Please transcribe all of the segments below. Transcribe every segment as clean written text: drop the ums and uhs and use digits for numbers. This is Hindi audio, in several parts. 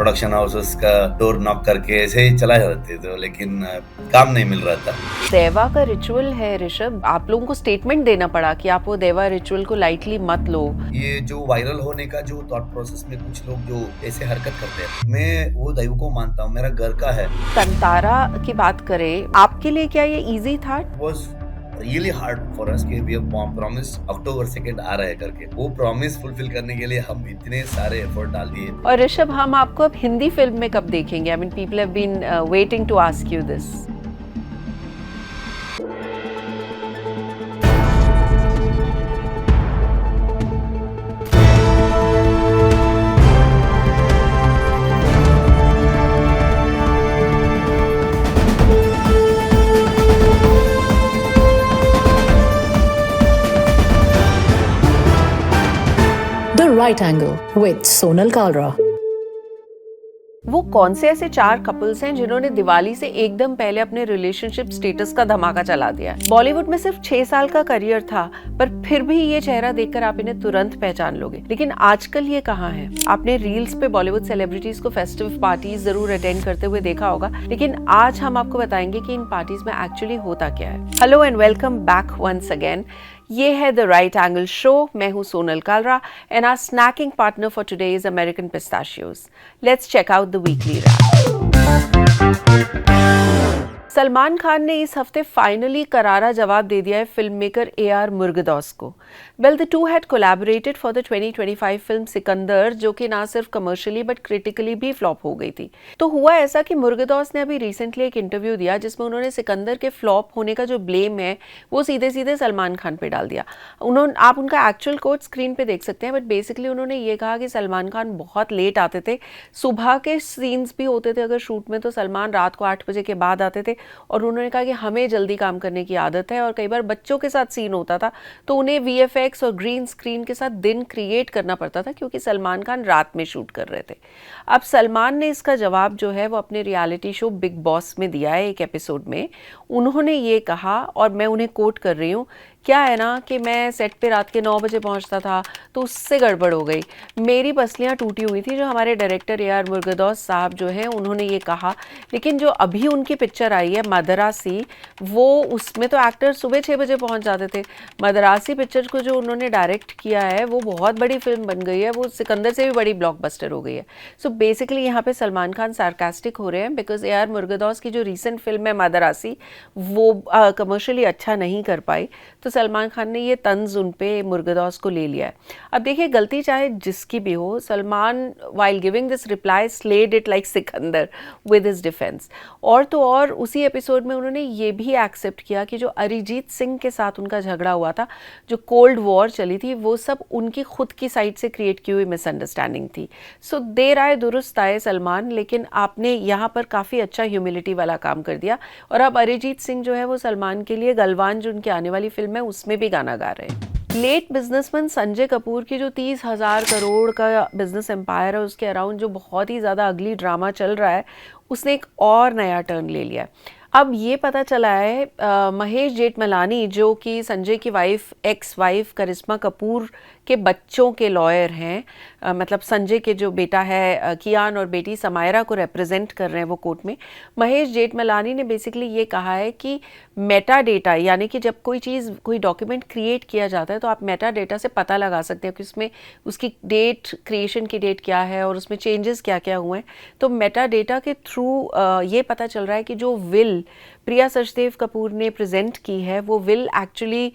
प्रोडक्शन हाउसेस का डोर नॉक करके ऐसे ही चला जाते थे, लेकिन काम नहीं मिल रहा था। देवा का रिचुअल है ऋषभ, आप लोगों को स्टेटमेंट देना पड़ा कि आप वो देवा रिचुअल को लाइटली मत लो। ये जो वायरल होने का जो थॉट प्रोसेस में कुछ लोग जो ऐसे हरकत करते हैं, मैं वो दैव को मानता हूँ, मेरा घर का है। कंतारा की बात करें, आपके लिए क्या ये इजी था? Was really hard for us कि we have promised अक्टूबर 2 आ रहा है करके, वो प्रॉमिस फुलफिल करने के लिए हम इतने सारे एफर्ट डाल दिए। और ऋषभ, हम आपको अब हिंदी फिल्म में कब देखेंगे? I mean people have been waiting to ask you this. The Right Angle with Sonal Kalra. वो कौन से ऐसे 4 कपल्स हैं जिन्होंने दिवाली से एकदम पहले अपने रिलेशनशिप स्टेटस का धमाका चला दिया? बॉलीवुड में सिर्फ 6 साल का करियर था, पर फिर भी ये चेहरा देखकर आप इन्हें तुरंत पहचान लोगे। लेकिन आजकल ये कहाँ है? आपने रील्स पे बॉलीवुड सेलिब्रिटीज को फेस्टिव पार्टीज जरूर अटेंड करते हुए देखा होगा, लेकिन आज हम आपको बताएंगे कि इन पार्टीज में एक्चुअली होता क्या है। Hello and welcome back once again. ये है द राइट एंगल शो। मैं हूं Sonal Kalra and our snacking partner for today is American pistachios. Let's check out the weekly wrap. Salman Khan ने इस हफ्ते फाइनली करारा जवाब दे दिया है फिल्म मेकर AR मुर्गदौस को। Well, the two had collaborated for the 2025 film Sikandar, जो कि ना सिर्फ कमर्शियली बट क्रिटिकली भी फ्लॉप हो गई थी। तो हुआ ऐसा कि मुर्गदौस ने अभी रिसेंटली एक इंटरव्यू दिया जिसमें उन्होंने सिकंदर के फ्लॉप होने का जो ब्लेम है वो सीधे सीधे सलमान खान पे डाल दिया। आप उनका एक्चुअल कोट स्क्रीन पे देख सकते हैं, बट बेसिकली उन्होंने ये कहा कि सलमान खान बहुत लेट आते थे, सुबह के सीन्स भी होते थे अगर शूट में तो सलमान रात को 8 बजे के बाद आते थे, और उन्होंने कहा कि हमें जल्दी काम करने की आदत है और कई बार बच्चों के साथ सीन होता था तो उन्हें VFX और ग्रीन स्क्रीन के साथ दिन क्रिएट करना पड़ता था क्योंकि सलमान खान रात में शूट कर रहे थे। अब सलमान ने इसका जवाब जो है वो अपने रियलिटी शो बिग बॉस में दिया है एक एपिसोड में। उन्होंने ये कहा, और मैं उन्हें कोट कर रही हूँ, क्या है ना कि मैं सेट पे रात के 9 बजे पहुंचता था तो उससे गड़बड़ हो गई, मेरी पसलियां टूटी हुई थी। जो हमारे डायरेक्टर AR मुर्गदौस साहब जो हैं उन्होंने ये कहा। लेकिन जो अभी उनकी पिक्चर आई है मदरासी, वो उसमें तो एक्टर सुबह 6 बजे पहुंच जाते थे। मदरासी पिक्चर को जो उन्होंने डायरेक्ट किया है वो बहुत बड़ी फिल्म बन गई है, वो सिकंदर से भी बड़ी ब्लॉकबस्टर हो गई है। सो बेसिकली यहाँ पे सलमान खान सार्कास्टिक हो रहे हैं बिकॉज AR मुर्गदौस की जो रिसेंट फिल्म है मदरासी वो कमर्शियली अच्छा नहीं कर पाई, तो सलमान खान ने ये तंज उन पे मुर्गदौस को ले लिया है। अब देखिए, गलती चाहे जिसकी भी हो, Salman while giving this reply slayed it like Sikandar with his defence. और तो और उसी एपिसोड में उन्होंने ये भी एक्सेप्ट किया कि जो अरिजीत सिंह के साथ उनका झगड़ा हुआ था, जो कोल्ड वॉर चली थी, वो सब उनकी खुद की साइड से क्रिएट की हुई मिसअंडरस्टैंडिंग थी। सो देर आए दुरुस्त आए सलमान, लेकिन आपने यहाँ पर काफ़ी अच्छा ह्यूमिलिटी वाला काम कर दिया। और अब अरिजीत सिंह जो है वो सलमान के लिए गलवान, जो उनकी आने वाली फिल्म है, उसमें भी गाना गा रहे हैं। लेट बिजनेसमैन संजय कपूर की जो 30,000 करोड़ का बिजनेस एम्पायर है, उसके अराउंड जो बहुत ही ज़्यादा अगली ड्रामा चल रहा है, उसने एक और नया टर्न ले लिया है। अब ये पता चला है महेश जेठमलानी, जो कि संजय की एक्स वाइफ करिश्मा कपूर के बच्चों के लॉयर हैं, मतलब संजय के जो बेटा है कियान और बेटी समायरा को रिप्रेजेंट कर रहे हैं वो कोर्ट में। महेश जेठमलानी ने बेसिकली ये कहा है कि मेटा डेटा, यानी कि जब कोई चीज़, कोई डॉक्यूमेंट क्रिएट किया जाता है तो आप मेटा डेटा से पता लगा सकते हैं कि उसमें उसकी डेट, क्रिएशन की डेट क्या है और उसमें चेंजेस क्या क्या हुए हैं। तो मेटा डेटा के थ्रू ये पता चल रहा है कि जो विल प्रिया सचदेव कपूर ने प्रेजेंट की है वो विल एक्चुअली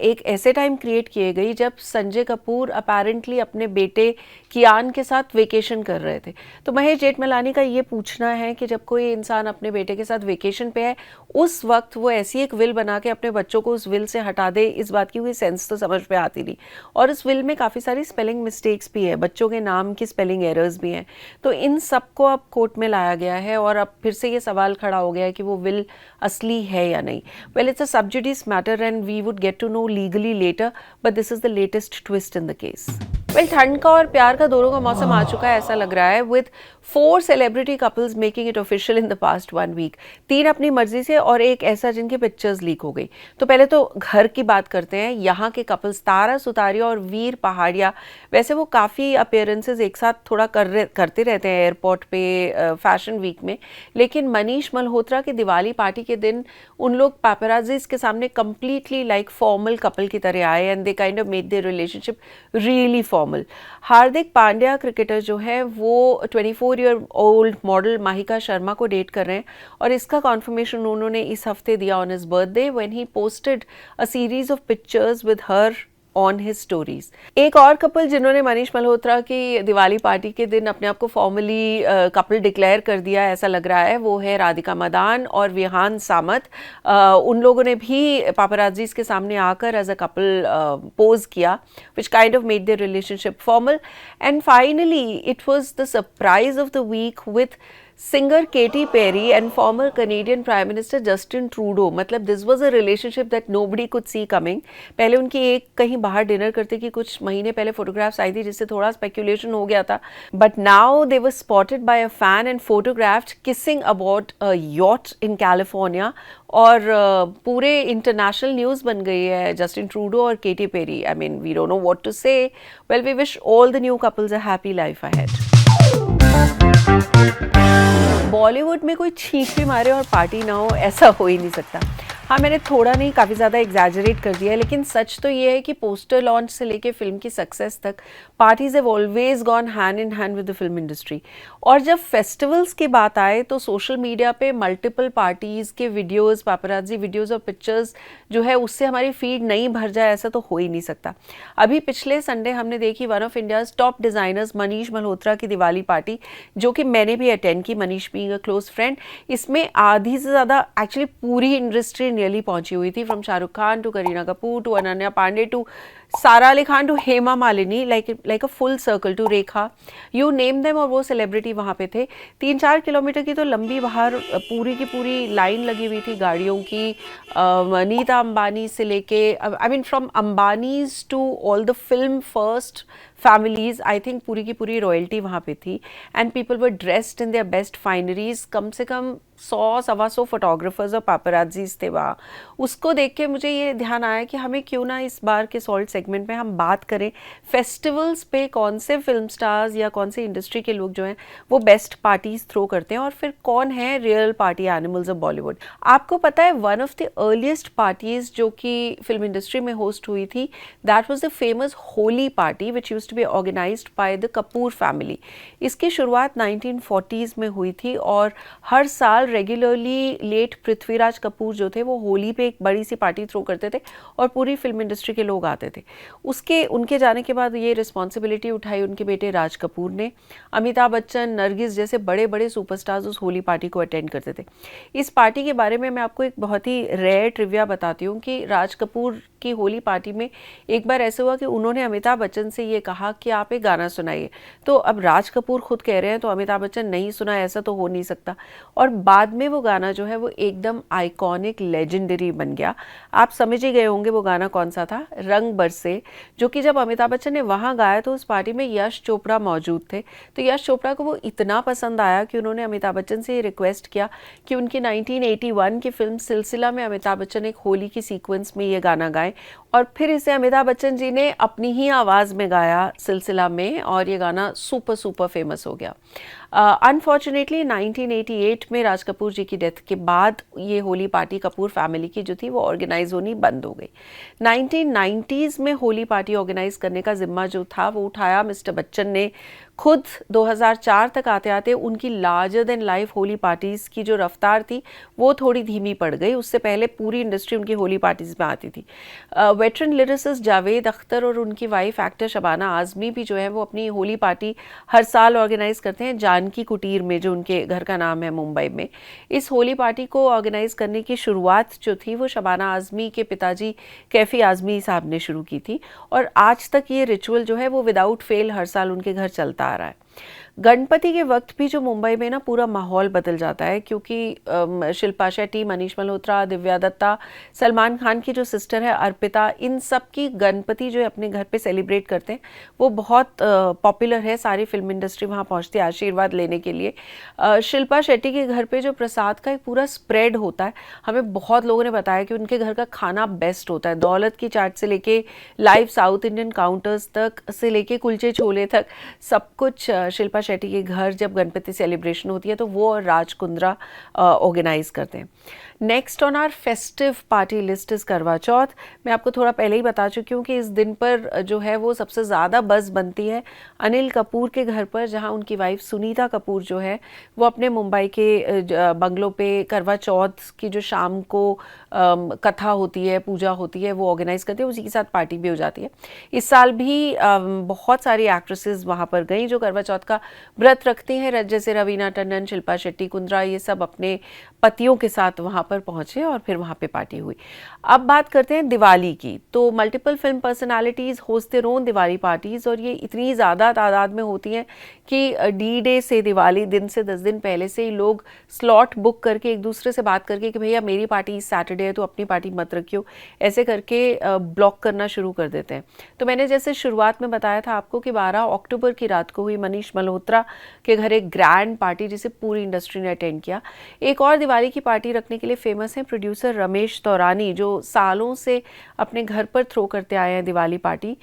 एक ऐसे टाइम क्रिएट किए गई जब संजय कपूर अपेरेंटली अपने बेटे कियान के साथ वेकेशन कर रहे थे। तो महेश जेठमलानी का ये पूछना है कि जब कोई इंसान अपने बेटे के साथ वेकेशन पे है, उस वक्त वो ऐसी एक विल बना के अपने बच्चों को उस विल से हटा दे, इस बात की कोई सेंस तो समझ में आती नहीं। और इस विल में काफ़ी सारी स्पेलिंग मिस्टेक्स भी है, बच्चों के नाम की स्पेलिंग एरर्स भी हैं। तो इन सबको अब कोर्ट में लाया गया है और अब फिर से ये सवाल खड़ा हो गया है कि वो विल असली है या नहीं। Well, it's a sub judice matter and we would get to know legally later, but this is the latest twist in the case. Well, ठंड का और प्यार का दोनों का मौसम आ चुका है ऐसा लग रहा है, with 4 celebrity couples making it official in the past 1 week. 3 अपनी मर्जी से और एक ऐसा जिनकी पिक्चर्स लीक हो गई। तो पहले तो घर की बात करते हैं। यहाँ के कपल्स तारा सुतारिया और वीर पहाड़िया, वैसे वो काफ़ी अपीयरेंसेस एक साथ थोड़ा करते रहते हैं एयरपोर्ट पे फैशन वीक में, लेकिन मनीष मल्होत्रा की दिवाली पार्टी के दिन उन लोग पैपराजीज के सामने कंप्लीटली लाइक फॉर्मल कपल की तरह आए and they kind of made their relationship really formal. Hardik Pandya cricketer जो है वो 24-year old model Mahika Sharma को डेट कर रहे हैं और इसका कॉन्फर्मेशन उन्होंने इस हफ्ते दिया on his birthday when he posted a series of pictures with her on his stories. एक और कपल जिन्होंने मनीष मल्होत्रा की दिवाली पार्टी के दिन अपने आप को फॉर्मली कपल डिक्लेयर कर दिया ऐसा लग रहा है, वो है राधिका मदान और विहान सामत। उन लोगों ने भी पापराजीज के सामने आकर एज अ कपल पोज किया, which kind of made their relationship formal. And finally it was the surprise of the week with singer Katy Perry and former Canadian prime minister Justin Trudeau. मतलब this was a relationship that nobody could see coming. पहले उनकी एक कहीं बाहर डिनर करते की कुछ महीने पहले फोटोग्राफ्स आई थी जिससे थोड़ा स्पेक्यूलेशन हो गया था, but now they were spotted by a fan and photographed kissing about a yacht in California. और पूरे इंटरनेशनल न्यूज़ बन गई है जस्टिन ट्रूडो और Katy Perry. I mean we don't know what to say. Well, we wish all the new couples a happy life ahead. Bollywood में कोई छींक भी मारे और पार्टी ना हो, ऐसा हो ही नहीं सकता। हाँ, मैंने थोड़ा नहीं काफ़ी ज़्यादा एग्जैजरेट कर दिया है, लेकिन सच तो ये है कि पोस्टर लॉन्च से लेके फिल्म की सक्सेस तक parties have always gone hand in hand with the film industry. और जब फेस्टिवल्स की बात आए तो सोशल मीडिया पे मल्टीपल पार्टीज़ के वीडियोज़, पापराजी वीडियोज़ और पिक्चर्स जो है उससे हमारी फीड नहीं भर जाए, ऐसा तो हो ही नहीं सकता। अभी पिछले संडे हमने देखी one of India's top designers Manish Malhotra की दिवाली पार्टी, जो कि मैंने भी अटेंड की, Manish being a close friend. इसमें आधी से ज़्यादा एक्चुअली पूरी इंडस्ट्री नियरली पहुंची हुई थी, from Shahrukh Khan to Kareena Kapoor to Ananya Panday to Sara Ali Khan to Hema Malini, like a full circle to Rekha, you name them. और वो सेलिब्रिटी वहाँ पे थे। 3-4 किलोमीटर की तो लंबी बाहर पूरी की पूरी लाइन लगी हुई थी गाड़ियों की। नीता अंबानी से लेके, I mean from Ambanis to all the film first families, I think पूरी की पूरी रॉयल्टी वहाँ पे थी। And people were dressed in their best fineries. कम से कम 100-125 फोटोग्राफर्स और पापराजीज थे वहाँ। उसको देख के मुझे ये ध्यान आया कि हमें क्यों ना इस बार के सॉल्ट सेगमेंट में हम बात करें फेस्टिवल्स पे कौन से फिल्म स्टार्स या कौन से इंडस्ट्री के लोग जो हैं वो बेस्ट पार्टीज थ्रो करते हैं और फिर कौन है real party animals of Bollywood. आपको पता है one of the earliest parties जो कि फिल्म इंडस्ट्री में होस्ट हुई थी, that was the famous Holi party which used to be organised by the Kapoor family. इसकी शुरुआत 1940s में हुई थी और हर साल रेगुलरली लेट पृथ्वीराज कपूर जो थे वो होली पे एक बड़ी सी पार्टी थ्रो करते थे और पूरी फिल्म इंडस्ट्री के लोग आते थे। उनके जाने के बाद ये रिस्पॉन्सिबिलिटी उठाई उनके बेटे राज कपूर ने। अमिताभ बच्चन, नरगिस जैसे बड़े बड़े सुपरस्टार्स उस होली पार्टी को अटेंड करते थे। इस पार्टी के बारे में मैं आपको एक बहुत ही रेयर ट्रिविया बताती हूँ कि राज कपूर की होली पार्टी में एक बार ऐसे हुआ कि उन्होंने अमिताभ बच्चन से ये कहा कि आप एक गाना सुनाइए। तो अब राज कपूर खुद कह रहे हैं तो अमिताभ बच्चन नहीं सुना, ऐसा तो हो नहीं सकता। और बाद में वो गाना जो है वो एकदम आइकॉनिक लेजेंडरी बन गया। आप समझ ही गए होंगे वो गाना कौन सा था, रंग बरसे, जो कि जब अमिताभ बच्चन ने वहाँ गाया तो उस पार्टी में यश चोपड़ा मौजूद थे। तो यश चोपड़ा को वो इतना पसंद आया कि उन्होंने अमिताभ बच्चन से ये रिक्वेस्ट किया कि उनकी 1981 की फिल्म सिलसिला में अमिताभ बच्चन एक होली की सीक्वेंस में ये गाना गाएं। और फिर इसे अमिताभ बच्चन जी ने अपनी ही आवाज़ में गाया सिलसिला में और ये गाना सुपर सुपर फेमस हो गया। अनफॉर्चुनेटली 1988 में राज कपूर जी की डेथ के बाद ये होली पार्टी कपूर फैमिली की जो थी वो ऑर्गेनाइज होनी बंद हो गई। 1990s में होली पार्टी ऑर्गेनाइज करने का जिम्मा जो था वो उठाया मिस्टर बच्चन ने खुद। 2004 तक आते आते उनकी larger than life Holi parties की जो रफ्तार थी वो थोड़ी धीमी पड़ गई। उससे पहले पूरी इंडस्ट्री उनकी होली पार्टीज़ में आती थी। वेटरन लिरिसिस्ट जावेद अख्तर और उनकी वाइफ एक्टर शबाना आज़मी भी जो है वो अपनी होली पार्टी हर साल ऑर्गेनाइज करते हैं जानकी कुटीर में, जो उनके घर का नाम है मुंबई में। इस होली पार्टी को ऑर्गेनाइज करने की शुरुआत जो थी वो शबाना आज़मी के पिताजी कैफ़ी आज़मी साहब ने शुरू की थी और आज तक ये रिचुअल जो है वो विदाउट फेल हर साल उनके घर चलता आ रहा है। गणपति के वक्त भी जो मुंबई में ना पूरा माहौल बदल जाता है, क्योंकि शिल्पा शेट्टी, मनीष मल्होत्रा, दिव्या दत्ता, सलमान खान की जो सिस्टर है अर्पिता, इन सब की गणपति जो है अपने घर पे सेलिब्रेट करते हैं, वो बहुत पॉपुलर है। सारी फिल्म इंडस्ट्री वहाँ पहुँचती है आशीर्वाद लेने के लिए। शिल्पा शेट्टी के घर पे जो प्रसाद का एक पूरा स्प्रेड होता है, हमें बहुत लोगों ने बताया कि उनके घर का खाना बेस्ट होता है। दौलत की चाट से लेके लाइव साउथ इंडियन काउंटर्स तक से लेके कुलचे छोले तक सब कुछ शिल्पा शेट्टी के घर जब गणपति सेलिब्रेशन होती है तो वो और राज कुंद्रा ऑर्गेनाइज करते हैं। Next on our festive party list is Karva Chauth. मैं आपको थोड़ा पहले ही बता चुकी हूँ कि इस दिन पर जो है वो सबसे ज़्यादा बज़ बनती है अनिल कपूर के घर पर, जहाँ उनकी वाइफ सुनीता कपूर जो है वो अपने मुंबई के बंगलों पे करवा चौथ की जो शाम को कथा होती है, पूजा होती है, वो ऑर्गेनाइज करती है, उसी के साथ पार्टी भी हो जाती है। इस साल भी बहुत सारी एक्ट्रेसेस वहाँ पर गई जो करवा चौथ का व्रत रखती हैं, जैसे रवीना टंडन, शिल्पा शेट्टी, कुंद्रा, ये सब अपने पतियों के साथ वहाँ पर पहुँचे और फिर वहाँ पे पार्टी हुई। अब बात करते हैं दिवाली की। तो multiple film personalities host their own Diwali parties, और ये इतनी ज़्यादा तादाद में होती हैं कि डी डे से, दिवाली दिन से 10 दिन पहले से ही लोग स्लॉट बुक करके एक दूसरे से बात करके कि भैया मेरी पार्टी इस सैटरडे है तो अपनी पार्टी मत रखियो, ऐसे करके ब्लॉक करना शुरू कर देते हैं। तो मैंने जैसे शुरुआत में बताया था आपको कि 12 अक्टूबर की रात को हुई मनीष मल्होत्रा के घर एक ग्रैंड पार्टी जिसे पूरी इंडस्ट्री ने अटेंड किया। एक और दिवाली की पार्टी रखने के लिए फेमस है प्रोड्यूसर रमेश तौरानी, जो सालों से अपने घर पर थ्रो करते आए हैं दिवाली पार्टी।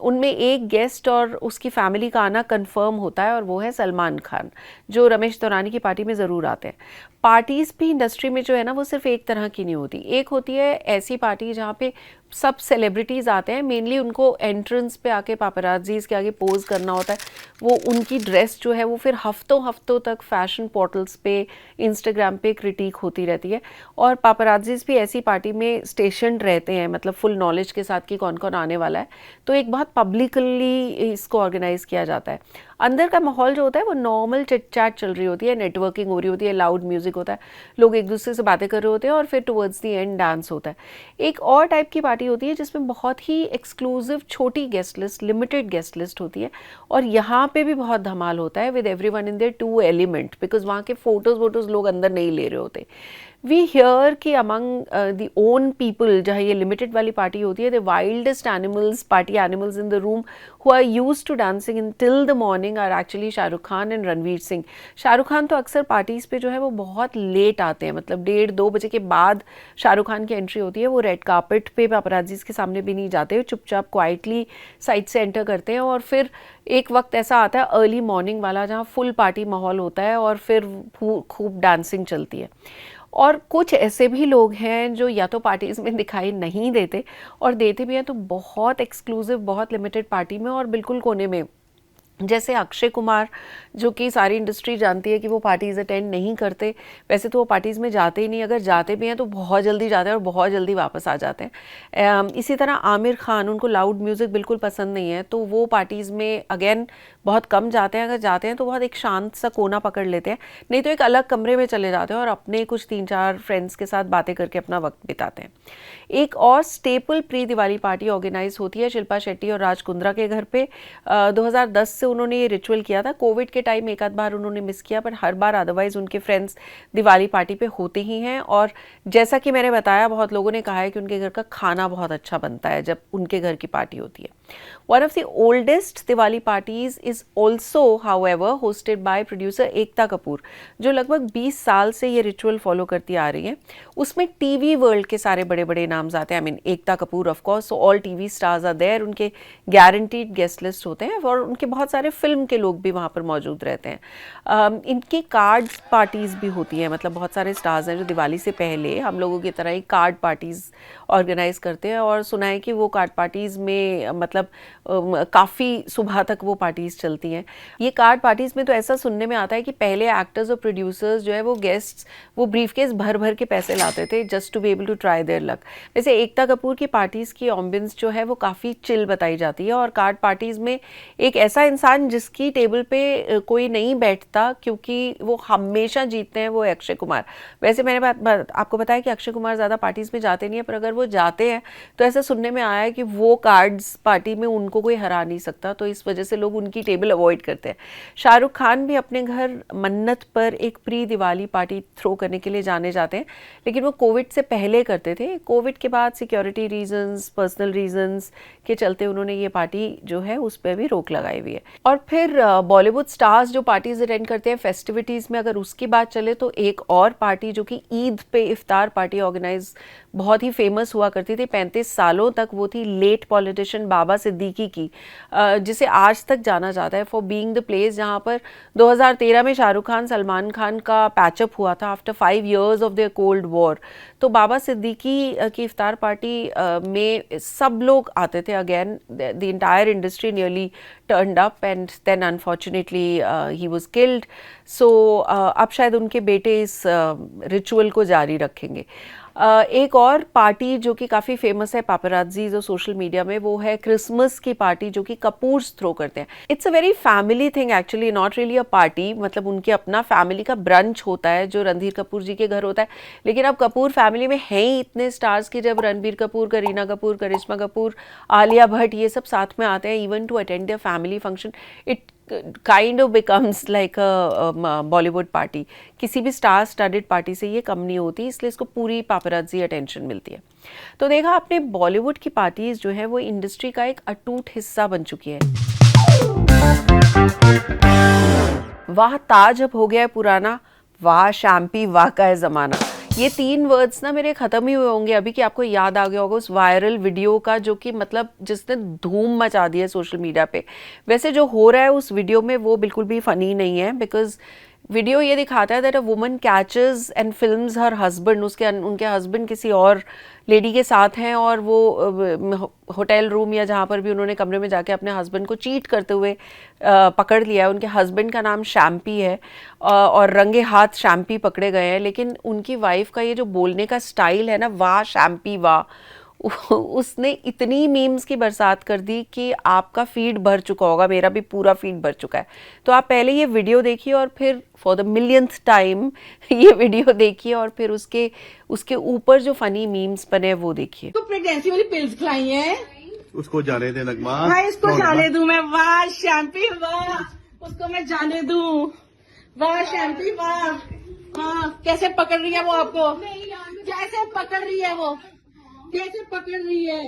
उनमें एक गेस्ट और उसकी फैमिली का आना कंफर्म होता है और वो है सलमान खान, जो रमेश तौरानी की पार्टी में ज़रूर आते हैं। पार्टीज़ भी इंडस्ट्री में जो है ना वो सिर्फ एक तरह की नहीं होती। एक होती है ऐसी पार्टी जहाँ पे सब सेलिब्रिटीज़ आते हैं, मेनली उनको एंट्रेंस पे आके पापराजीज़ के आगे पोज करना होता है। वो उनकी ड्रेस जो है वो फिर हफ्तों हफ्तों तक फैशन पोर्टल्स पे, इंस्टाग्राम पे क्रिटिक होती रहती है, और पापराजीज़ भी ऐसी पार्टी में स्टेशनड रहते हैं, मतलब फुल नॉलेज के साथ कि कौन कौन आने वाला है। तो एक बहुत पब्लिकली इसको ऑर्गेनाइज किया जाता है। अंदर का माहौल जो होता है वो नॉर्मल चिट चैट चल रही होती है, नेटवर्किंग हो रही होती है, लाउड म्यूजिक होता है, लोग एक दूसरे से बातें कर रहे होते हैं और फिर टुवर्ड्स द एंड डांस होता है। एक और टाइप की पार्टी होती है जिसमें बहुत ही एक्सक्लूसिव छोटी guest list, limited guest list होती है, और यहाँ पे भी बहुत धमाल होता है with everyone in their to element, because वहाँ के फोटोज लोग अंदर नहीं ले रहे होते। वी हियर कि अमंग द ओन पीपल, जहाँ ये लिमिटेड वाली पार्टी होती है, the wildest animals, party animals in the room who are used to dancing in till the morning are actually Shahrukh Khan and Ranveer Singh. Shahrukh Khan तो अक्सर पार्टीज़ पे जो है वो बहुत लेट आते हैं, मतलब 1:30-2 बजे के बाद शाहरुख खान की एंट्री होती है। वो रेड कार्पेट पे पापराजीज़ के सामने भी नहीं जाते, चुपचाप क्वाइटली साइड से एंटर करते हैं, और फिर एक वक्त ऐसा आता है अर्ली मॉर्निंग वाला जहाँ फुल पार्टी माहौल होता है और फिर खूब डांसिंग चलती है। और कुछ ऐसे भी लोग हैं जो या तो पार्टीज़ में दिखाई नहीं देते, और देते भी हैं तो बहुत एक्सक्लूसिव, बहुत लिमिटेड पार्टी में और बिल्कुल कोने में, जैसे अक्षय कुमार, जो कि सारी इंडस्ट्री जानती है कि वो पार्टीज़ अटेंड नहीं करते। वैसे तो वो पार्टीज़ में जाते ही नहीं, अगर जाते भी हैं तो बहुत जल्दी जाते हैं और बहुत जल्दी वापस आ जाते हैं। इसी तरह आमिर खान, उनको लाउड म्यूज़िक बिल्कुल पसंद नहीं है, तो वो पार्टीज़ में अगेन बहुत कम जाते हैं। अगर जाते हैं तो बहुत एक शांत सा कोना पकड़ लेते हैं, नहीं तो एक अलग कमरे में चले जाते हैं और अपने कुछ 3-4 फ्रेंड्स के साथ बातें करके अपना वक्त बिताते हैं। एक और staple pre Diwali party organise होती है शिल्पा शेट्टी और राज कुंद्रा के घर पे। 2010 से उन्होंने ये रिचुअल किया था। कोविड के टाइम एक आध बार उन्होंने मिस किया, पर हर बार अदरवाइज उनके फ्रेंड्स दिवाली पार्टी पे होते ही हैं। और जैसा कि मैंने बताया, बहुत लोगों ने कहा है कि उनके घर का खाना बहुत अच्छा बनता है जब उनके घर की पार्टी होती है। One of the oldest Diwali parties is also, however, hosted by producer Ekta Kapoor, जो लगभग 20 साल से ये रिचुअल फॉलो करती आ रही है। उसमें टीवी वर्ल्ड के सारे बड़े बड़े नाम्स आते हैं। I mean Ekta Kapoor of course, so all TV stars are there, उनके गारंटीड गेस्ट लिस्ट होते हैं और उनके बहुत सारे फिल्म के लोग भी वहाँ पर मौजूद रहते हैं। इनकी कार्ड पार्टीज़ भी होती हैं, मतलब बहुत सारे स्टार्स हैं जो दिवाली से पहले हम लोगों की तरह ही कार्ड पार्टीज़ ऑर्गेनाइज करते हैं, और सुना है कि वो कार्ड पार्टीज़ में मतलब काफ़ी सुबह तक वो पार्टीज़ चलती हैं। ये कार्ड पार्टीज़ में तो ऐसा सुनने में आता है कि पहले एक्टर्स और प्रोड्यूसर्स जो है वो गेस्ट्स वो ब्रीफकेस भर भर के पैसे लाते थे just to be able to try their luck. वैसे एकता कपूर की पार्टीज़ की एम्बियंस जो है वो काफ़ी चिल बताई जाती है, और कार्ड पार्टीज़ में एक ऐसा इंसान इंसान जिसकी टेबल पे कोई नहीं बैठता क्योंकि वो हमेशा जीतते हैं वो है अक्षय कुमार। वैसे मैंने आपको बताया कि अक्षय कुमार ज़्यादा पार्टीज में जाते नहीं है, पर अगर वो जाते हैं तो ऐसा सुनने में आया है कि वो कार्ड्स पार्टी में उनको कोई हरा नहीं सकता, तो इस वजह से लोग उनकी टेबल अवॉइड करते हैं। शाहरुख खान भी अपने घर मन्नत पर एक प्री दिवाली पार्टी थ्रो करने के लिए जाने जाते हैं, लेकिन वो कोविड से पहले करते थे। कोविड के बाद सिक्योरिटी रीजंस, पर्सनल रीजंस के चलते उन्होंने ये पार्टी जो है उस पर भी रोक लगाई हुई है। और फिर बॉलीवुड स्टार्स जो पार्टीज अटेंड करते हैं फेस्टिविटीज़ में, अगर उसकी बात चले तो एक और पार्टी जो कि ईद पे इफ्तार पार्टी ऑर्गेनाइज बहुत ही फेमस हुआ करती थी 35 सालों तक, वो थी लेट पॉलिटिशियन बाबा सिद्दीकी की, जिसे आज तक जाना जाता है फॉर बीइंग द प्लेस जहाँ पर 2013 में शाहरुख खान सलमान खान का पैचअप हुआ था after 5 years of the cold war. तो बाबा सिद्दीकी की इफ्तार पार्टी में सब लोग आते थे। Again the entire industry nearly turned up and then unfortunately he was killed. So अब शायद उनके बेटे इस रिचुअल को जारी रखेंगे। एक और पार्टी जो कि काफ़ी फेमस है पापराजीज और सोशल मीडिया में, वो है क्रिसमस की पार्टी जो कि कपूर्स थ्रो करते हैं। It's a very family thing actually, not really a party, मतलब उनके अपना फैमिली का ब्रंच होता है जो रणधीर कपूर जी के घर होता है। लेकिन अब कपूर फैमिली में हैं ही इतने स्टार्स कि जब रणबीर कपूर, करीना कपूर, करिश्मा कपूर, आलिया भट्ट ये सब साथ में आते हैं even to attend their family function, it kind of becomes like a Bollywood party. किसी भी स्टार स्टडेड पार्टी से ये कम नहीं होती, इसलिए इसको पूरी पापराजी अटेंशन मिलती है। तो देखा आपने, बॉलीवुड की पार्टीज जो है वो इंडस्ट्री का एक अटूट हिस्सा बन चुकी है। वाह ताज अब हो गया है पुराना, वाह शैम्पी वाह का है जमाना। ये 3 वर्ड्स ना मेरे ख़त्म ही हुए होंगे अभी कि आपको याद आ गया होगा उस वायरल वीडियो का जो कि मतलब जिसने धूम मचा दी है सोशल मीडिया पे। वैसे जो हो रहा है उस वीडियो में वो बिल्कुल भी फ़नी नहीं है, बिकॉज वीडियो ये दिखाता है that a woman catches and films her husband, उनके हस्बैंड किसी और लेडी के साथ हैं और वो होटल रूम या जहाँ पर भी उन्होंने कमरे में जाके अपने हस्बैंड को चीट करते हुए पकड़ लिया है। उनके हस्बैंड का नाम शैम्पी है और रंगे हाथ शैम्पी पकड़े गए हैं, लेकिन उनकी वाइफ का ये जो बोलने का स्टाइल है ना, वाह शैम्पी वाह, उसने इतनी मीम्स की बरसात कर दी कि आपका फीड भर चुका होगा, मेरा भी पूरा फीड भर चुका है। तो आप पहले ये वीडियो देखिए और फिर फॉर द मिलियंथ टाइम ये वीडियो देखिए और फिर उसके ऊपर जो फनी मीम्स बने हैं वो देखिए। तो प्रेगनेंसी वाली पिल्स खिलाई हैं, उसको जाने दे नगमा। हाँ इसको जाने दूं मैं, वाह शैम्पी वाह, उसको मैं जाने दूं, वाह शैम्पी वाह। हाँ कैसे पकड़ रही है वो आपको, कैसे पकड़ रही है वो, कैसे पकड़ रही है।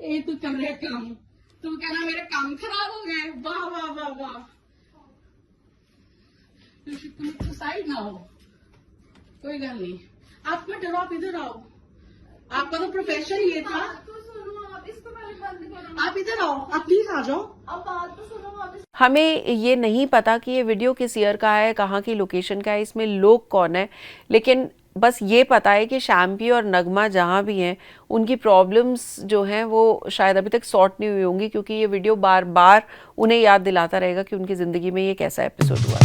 ए तू कर रहे काम, तू कहना मेरे काम खराब हो गए, वाह वाह वाह वाह। तुम साइड ना हो, कोई गल नहीं, आप मत डरो, आप इधर आओ, आपका तो प्रोफेशन ये था। आप इधर आओ, आप प्लीज आ जाओ। हमें ये नहीं पता कि ये वीडियो किस ईयर का है, कहाँ की लोकेशन का है, इसमें लोग कौन है, लेकिन बस ये पता है कि शैम्पी और नगमा जहाँ भी हैं उनकी प्रॉब्लम्स जो हैं वो शायद अभी तक सॉर्ट नहीं हुई होंगी, क्योंकि ये वीडियो बार बार उन्हें याद दिलाता रहेगा कि उनकी ज़िंदगी में ये कैसा एपिसोड हुआ।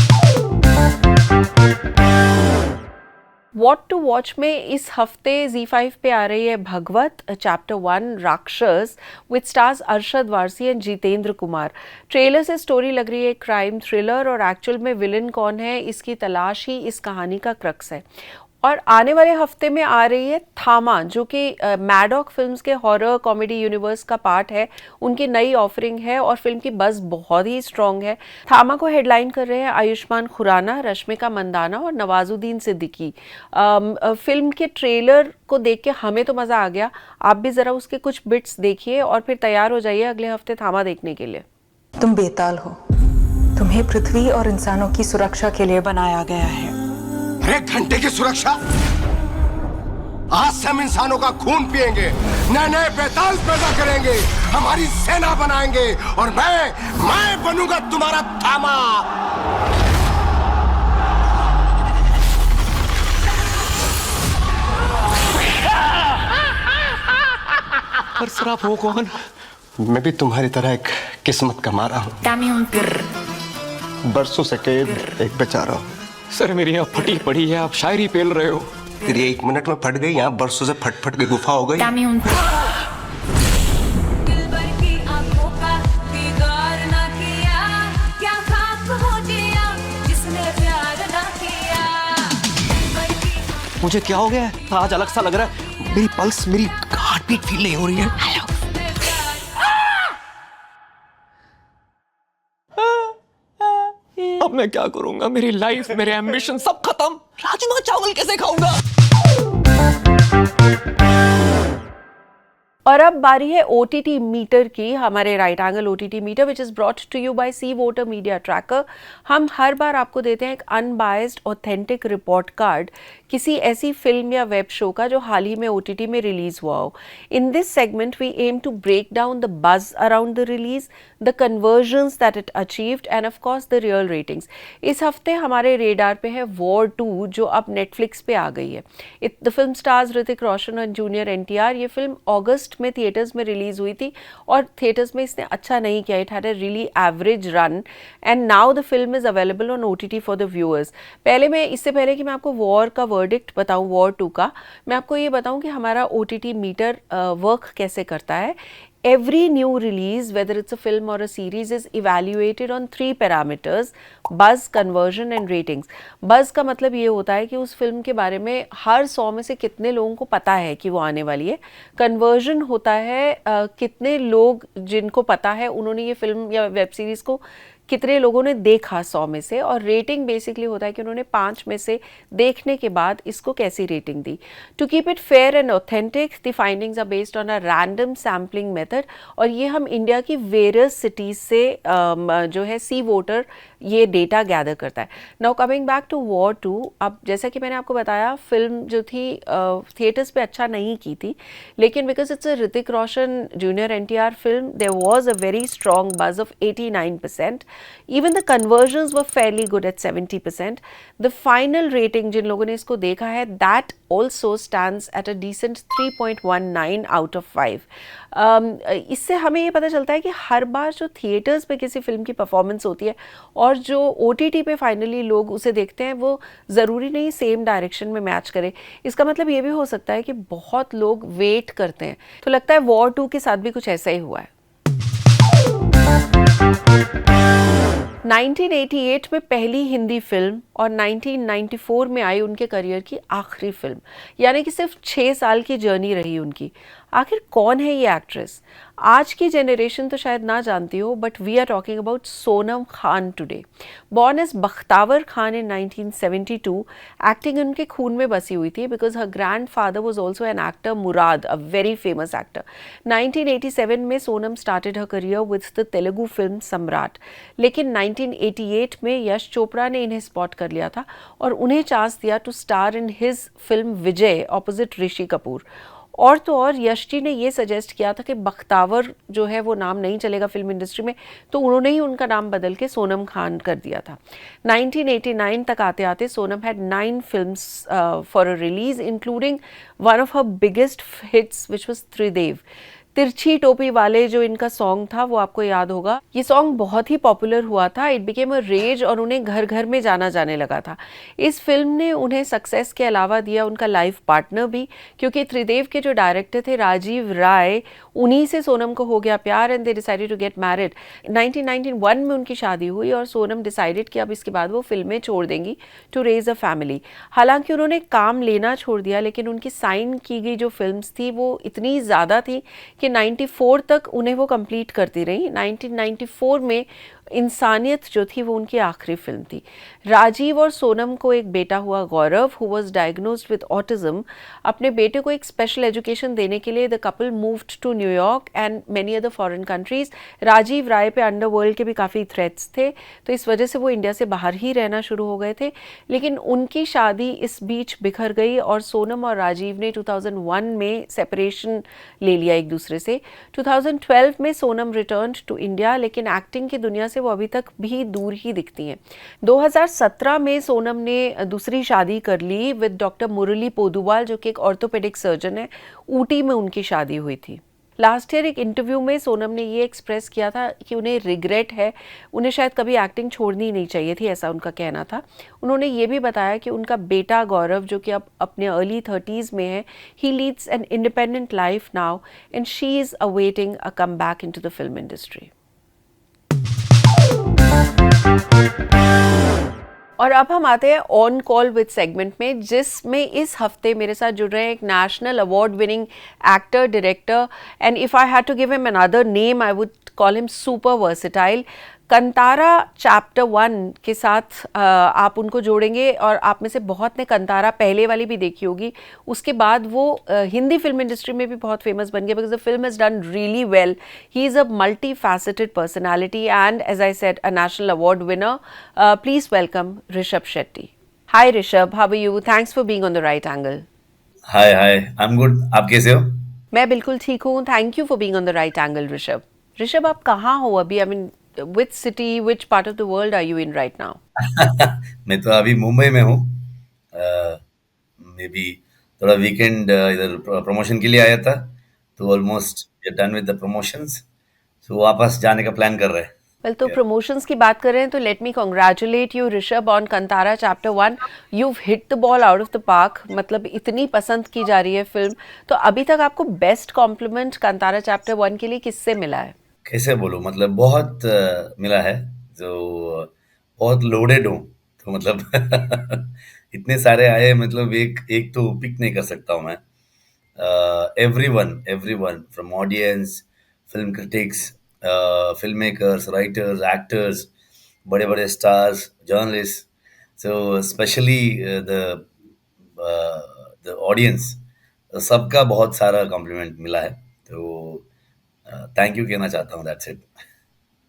वॉट टू वॉच में इस हफ्ते Z5 पे आ रही है भगवत चैप्टर 1 राक्षस with stars Arshad Warsi and Jitendra Kumar. Trailer से स्टोरी लग रही है क्राइम थ्रिलर और एक्चुअल में विलन कौन है इसकी तलाश ही इस कहानी का क्रक्स है। और आने वाले हफ्ते में आ रही है थामा, जो कि मैडॉक फिल्म्स के हॉरर कॉमेडी यूनिवर्स का पार्ट है। उनकी नई ऑफरिंग है और फिल्म की बज़ बहुत ही स्ट्रॉन्ग है। थामा को हेडलाइन कर रहे हैं आयुष्मान खुराना, रश्मिका मंदाना और नवाजुद्दीन सिद्दीकी। फिल्म के ट्रेलर को देख के हमें तो मज़ा आ गया, आप भी ज़रा उसके कुछ बिट्स देखिए और फिर तैयार हो जाइए अगले हफ्ते थामा देखने के लिए। तुम बेताल हो, तुम्हें पृथ्वी और इंसानों की सुरक्षा के लिए बनाया गया है। 1 घंटे की सुरक्षा? आज से हम इंसानों का खून पिएंगे, नए नए बेताल पैदा करेंगे, हमारी सेना बनाएंगे और मैं बनूंगा तुम्हारा थामा। पर सर आप हो कौन? मैं भी तुम्हारी तरह एक किस्मत का मारा हूँ, बरसों से कैद एक बेचारा हूँ। सर मेरी यहाँ फटी पड़ी है, आप शायरी पेल रहे हो। तेरी 1 मिनट में फट गई, यहाँ बरसों से फट के गुफा हो गई। मुझे क्या हो गया है? आज अलग सा लग रहा है। मेरी पल्स, मेरी हार्ट बीट फील नहीं हो रही है। हेलो। अब मैं क्या करूंगा? मेरी लाइफ, मेरे एम्बिशन सब खत्म। राजमा चावल कैसे खाऊंगा? और अब बारी है OTT मीटर की, हमारे right angle OTT meter which is brought to you by C Voter media tracker. हम हर बार आपको देते हैं एक अनबायस्ड ऑथेंटिक रिपोर्ट कार्ड किसी ऐसी फिल्म या वेब शो का जो हाल ही में OTT में रिलीज हुआ हो। In this segment we aim to break down the buzz around the release, the convergence that it achieved and of course the real ratings. इस हफ्ते हमारे रेडार पे है वॉर 2 जो अब नेटफ्लिक्स पे आ गई है। The film stars Hrithik Roshan और जूनियर NTR। ये फिल्म अगस्त में थिएटर्स में रिलीज हुई थी और थिएटर्स में इसने अच्छा नहीं किया। It had a really average run and now the film is available on OTT for the viewers. इससे पहले कि मैं आपको वॉर का वर्डिक्ट बताऊं, वॉर 2 का, मैं आपको ये बताऊं कि हमारा OTT मीटर वर्क कैसे करता है। Every new release, whether it's a film or a series, is evaluated on 3 parameters: buzz, conversion and ratings. Buzz का मतलब ये होता है कि उस फिल्म के बारे में हर 100 में से कितने लोगों को पता है कि वो आने वाली है। Conversion होता है कितने लोग जिनको पता है उन्होंने ये फिल्म या वेब सीरीज़ को कितने लोगों ने देखा 100 में से। और रेटिंग बेसिकली होता है कि उन्होंने 5 में से देखने के बाद इसको कैसी रेटिंग दी। To keep it fair and authentic, the findings are based on a random sampling method और ये हम इंडिया की वेरियस सिटीज़ से जो है सी वोटर ये डेटा गैदर करता है। Now coming back to War 2, अब जैसा कि मैंने आपको बताया फिल्म जो थी थिएटर्स पे अच्छा नहीं की थी, लेकिन because it's a Hrithik Roshan junior NTR film there was a very strong buzz of 89%. Even the conversions were fairly good at 70%. The final rating जिन लोगों ने इसको देखा है that also stands at a decent 3.19 out of 5. इससे हमें ये पता चलता है कि हर बार जो थिएटर्स पे किसी फिल्म की परफॉर्मेंस होती है और जो OTT पे फाइनली लोग उसे देखते हैं वो ज़रूरी नहीं सेम डायरेक्शन में मैच करे। इसका मतलब ये भी हो सकता है कि बहुत लोग वेट करते हैं। तो लगता है वॉर 2 के साथ भी कुछ ऐसा ही हुआ है। 1988 में पहली हिंदी फिल्म और 1994 में आई उनके करियर की आखिरी फिल्म, यानी कि सिर्फ 6 साल की जर्नी रही उनकी। आखिर कौन है ये एक्ट्रेस? आज की जनरेशन तो शायद ना जानती हो, but we are talking about Sonam Khan today. Born as Bakhtawar Khan in 1972, acting उनके खून में बसी हुई थी because her grandfather was also an actor, Murad, a very famous actor. 1987 में Sonam started her career with the Telugu film Samrat, लेकिन 1988 में यश चोपड़ा ने इन्हें स्पॉट कर लिया था और उन्हें चांस दिया to star in his film Vijay opposite Rishi Kapoor. और तो और यश जी ने ये सजेस्ट किया था कि बख्तावर जो है वो नाम नहीं चलेगा फिल्म इंडस्ट्री में, तो उन्होंने ही उनका नाम बदल के सोनम खान कर दिया था। 1989 तक आते आते Sonam had 9 films for a release including one of her biggest hits which was Tridev. तिरछी टोपी वाले जो इनका सॉन्ग था वो आपको याद होगा। ये सॉन्ग बहुत ही पॉपुलर हुआ था, इट बिकेम अ रेज और उन्हें घर घर में जाना जाने लगा था। इस फिल्म ने उन्हें सक्सेस के अलावा दिया उनका लाइफ पार्टनर भी, क्योंकि त्रिदेव के जो डायरेक्टर थे राजीव राय, उन्हीं से सोनम को हो गया प्यार and they decided to get married. 1991 में उनकी शादी हुई और सोनम डिसाइडेड कि अब इसके बाद वो फिल्में छोड़ देंगी टू रेज अ फैमिली। हालांकि उन्होंने काम लेना छोड़ दिया, लेकिन उनकी साइन की गई जो फिल्म्स थी वो इतनी ज़्यादा थी कि 94 तक उन्हें वो कंप्लीट करती रही। 1994 में इंसानियत जो थी वो उनकी आखिरी फिल्म थी। राजीव और सोनम को एक बेटा हुआ Gaurav, who was diagnosed with autism. अपने बेटे को एक स्पेशल एजुकेशन देने के लिए the couple moved to New York and many other foreign countries. Rajiv Rai पे अंडरवर्ल्ड के भी काफ़ी थ्रेट्स थे, तो इस वजह से वो इंडिया से बाहर ही रहना शुरू हो गए थे। लेकिन उनकी शादी इस बीच बिखर गई और सोनम और राजीव ने 2001 में सेपरेशन ले लिया एक दूसरे से। 2012 में सोनम रिटर्न्ड टू इंडिया, लेकिन एक्टिंग की दुनिया से वो अभी तक भी दूर ही दिखती हैं। 2017 में सोनम ने दूसरी शादी कर ली विद डॉक्टर मुरली पोदुवाल, जो कि एक ऑर्थोपेडिक सर्जन है। ऊटी में उनकी शादी हुई थी। लास्ट ईयर एक इंटरव्यू में सोनम ने ये एक्सप्रेस किया था कि उन्हें रिग्रेट है, उन्हें शायद कभी एक्टिंग छोड़नी नहीं चाहिए थी, ऐसा उनका कहना था। उन्होंने ये भी बताया कि उनका बेटा गौरव, जो कि अब अपने अर्ली 30s में है, he leads an independent life now and she is awaiting a come back in to the film industry. और अब हम आते हैं ऑन कॉल विद सेगमेंट में, जिसमें इस हफ्ते मेरे साथ जुड़ रहे हैं एक national award winning actor director, and if I had to give him another name I would call him super versatile. Kantara chapter 1 के साथ आप उनको जोड़ेंगे, और आप में से बहुत ने कंतारा पहले वाली भी देखी होगी। उसके बाद वो हिंदी फिल्म इंडस्ट्री में भी बहुत फेमस बन गया because the film has done really well. He is a multi faceted personality and as I said a national award winner. Please welcome Rishab Shetty. Hi Rishab, how are you? Thanks for being on the right angle. Hi hi, I am good. आप कैसे हो? मैं बिल्कुल ठीक हूँ, thank you for being on the right angle Rishab. Rishab, आप कहाँ हो अभी? I mean which city, which part of the world are you in right now? मैं तो अभी मुंबई में हूँ। मे बी थोड़ा वीकेंड इधर प्रमोशन के लिए आया था, तो almost done with the promotions, तो वापस जाने का प्लान कर रहे हैं। वेल, तो प्रमोशंस की बात कर रहे हैं तो let me congratulate you Rishabh on Kantara chapter 1। You hit the ball out of the park, मतलब इतनी पसंद की जा रही है फिल्म। तो अभी तक आपको बेस्ट कॉम्प्लीमेंट कंतारा चैप्टर 1 के लिए किससे मिला है? कैसे बोलूँ, मतलब बहुत मिला है, जो बहुत लोडेड हूँ, तो मतलब इतने सारे आए, मतलब एक एक तो पिक नहीं कर सकता हूँ मैं। Everyone from audience, film critics, film makers, writers, actors, बड़े बड़े stars, journalist, so specially the the audience, सबका बहुत सारा कॉम्प्लीमेंट मिला है, तो थैंक यू कहना चाहता हूँ, दैट्स इट।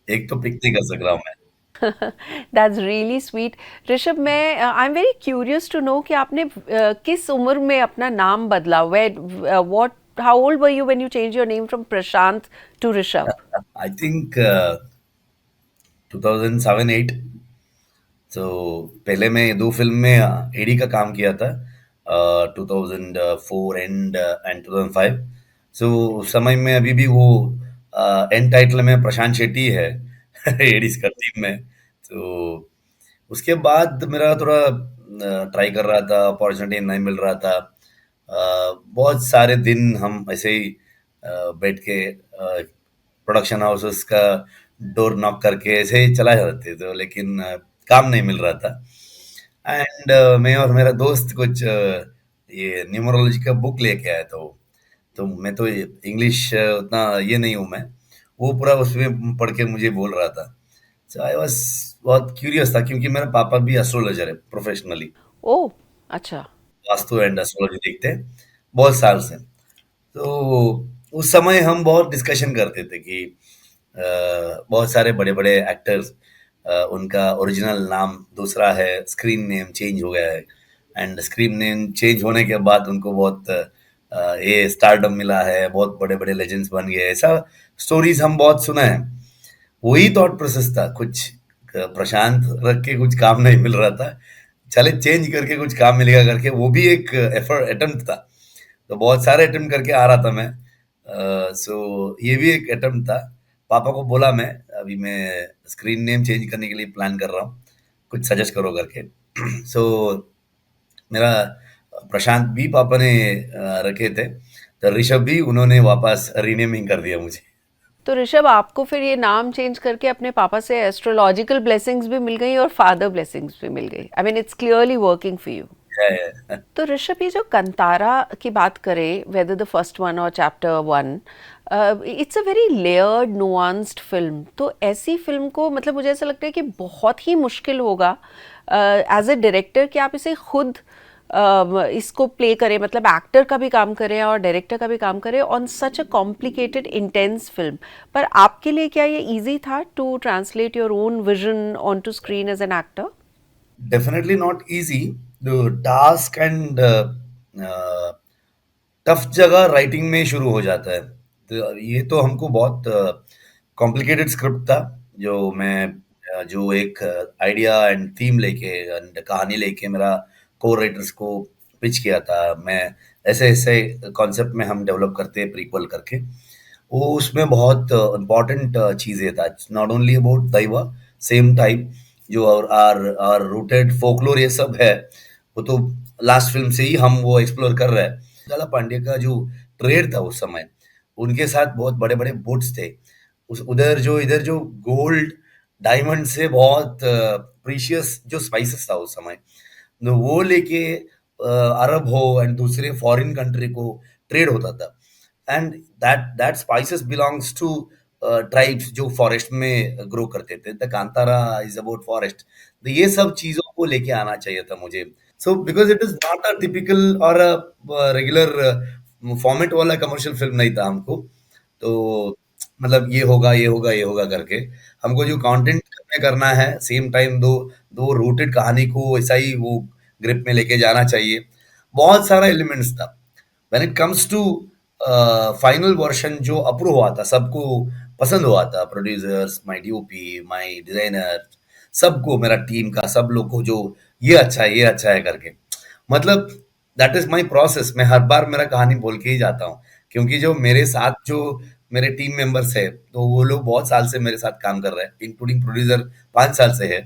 एक तो पिक नहीं कर सक रहा हूँ मैं। That's really sweet. ऋषभ, मैं I am very curious to know कि आपने किस उम्र में अपना नाम बदला? Where, what, how old were you when you change your name from Prashant to Rishabh? I think 2007-8। तो पहले मैं दो फिल्म में एडी का काम किया था, 2004 एंड 2005। सो उस समय में अभी भी वो एंड टाइटल में प्रशांत शेट्टी है एडीज का टीम में। तो उसके बाद मेरा थोड़ा ट्राई कर रहा था, अपॉर्चुनिटी नहीं मिल रहा था। बहुत सारे दिन हम ऐसे ही बैठ के प्रोडक्शन हाउसेस का डोर नॉक करके ऐसे ही चला जाते थे, तो लेकिन काम नहीं मिल रहा था। एंड मैं और मेरा दोस्त कुछ ये न्यूमरोलॉजी का बुक लेके आया था वो। तो मैं तो इंग्लिश उतना ये नहीं हूँ मैं, वो पूरा उसमें पढ़ के मुझे बोल रहा था। सो आई वाज बहुत क्यूरियस था, क्योंकि मेरा पापा भी एस्ट्रोलॉजर है प्रोफेशनली, ओह, अच्छा। वास्तु एंड एस्ट्रोलॉजी देखते हैं बहुत साल से। तो उस समय हम बहुत डिस्कशन करते थे कि बहुत सारे बड़े-बड़े एक्टर्स, उनका ओरिजिनल नाम दूसरा है, स्क्रीन नेम चेंज हो गया है, एंड स्क्रीन नेम चेंज होने के बाद उनको बहुत ये स्टारडम मिला है, बहुत बड़े-बड़े लेजेंड्स बन गए, ऐसा स्टोरीज हम बहुत सुना है। वही थॉट प्रोसेस था, कुछ प्रशांत रख के कुछ काम नहीं मिल रहा था, चले चेंज करके कुछ काम मिलेगा करके, वो भी एक एफर्ट अटेम्प्ट था। तो बहुत सारे अटेम्प्ट करके आ रहा था मैं। सो ये भी एक अटेम्प्ट था। पापा को बोला मैं, अभी मैं स्क्रीन नेम चेंज करने के लिए प्लान कर रहा हूँ, कुछ सजेस्ट करो करके। सो मेरा प्रशांत भी पापा ने रखे थे, तो ऋषभ भी उन्होंने वापस रीनेमिंग कर दिया मुझे। तो ऋषभ, आपको फिर ये नाम चेंज करके अपने पापा से एस्ट्रोलॉजिकल ब्लेसिंग्स भी मिल गई और फादर ब्लेसिंग्स भी मिल गई। I mean it's clearly working for you. है। तो ऋषभ, ये जो कंतारा की बात करें, वेदर द फर्स्ट वन और chapter 1, it's a very layered nuanced film. तो ऐसी फिल्म को, मतलब मुझे ऐसा लगता है कि बहुत ही मुश्किल होगा एज अ डायरेक्टर कि आप इसे खुद इसको प्ले करें, मतलब एक्टर का भी काम करें और डायरेक्टर का भी काम करें on such a complicated intense film. पर आपके लिए क्या ये इजी था to translate your own vision on to screen as an actor? Definitely not easy. The task and tough जगह राइटिंग में शुरू हो जाता है। तो ये तो हमको बहुत कॉम्प्लिकेटेड स्क्रिप्ट था, जो मैं जो एक आइडिया एंड थीम लेके एंड कहानी लेके मेरा को राइटर्स को पिच किया था। मैं ऐसे ऐसे कॉन्सेप्ट में हम डेवलप करते हैं प्रीक्वल करके, वो उसमें बहुत इम्पोर्टेंट चीज़ें था। Not only about daiva, same time जो और आर रूटेड फोकलोर ये सब है, वो तो लास्ट फिल्म से ही हम वो एक्सप्लोर कर रहे हैं। जाला पांडे का जो ट्रेड था उस समय, उनके साथ बहुत बड़े बड़े बोट्स थे। उस उधर जो इधर जो गोल्ड डायमंड से बहुत प्रीशियस जो स्पाइसेस था उस समय, तो वो लेके अरब हो एंड दूसरे फॉरेन कंट्री को ट्रेड होता था। And that spices belongs to tribes जो फॉरेस्ट में ग्रो करते थे। The Kantara is about forest. तो ये सब चीजों को लेके आना चाहिए था मुझे। So because it is not a typical और अ रेगुलर फॉर्मेट वाला कमर्शियल फिल्म नहीं था हमको। तो मतलब ये होगा ये होगा ये होगा करके हमको जो कंटेंट करना है, सेम टाइम दो दो रूटेड कहानी को ऐसा ही वो ग्रिप में लेके जाना चाहिए। बहुत सारा एलिमेंट्स था। When it comes to final version जो अप्रूव हुआ था, सबको पसंद हुआ था, producers, my DOP, my designer, सबको, मेरा टीम का सब लोग को, जो ये अच्छा है करके। मतलब दैट इज माय प्रोसेस। मैं हर बार मेरा कहानी बोल के ही जाता हूँ, क्योंकि जो मेरे साथ जो मेरे टीम मेंबर्स है, तो वो लोग बहुत साल से मेरे साथ काम कर रहे हैं, इंक्लूडिंग प्रोड्यूसर 5 साल से है।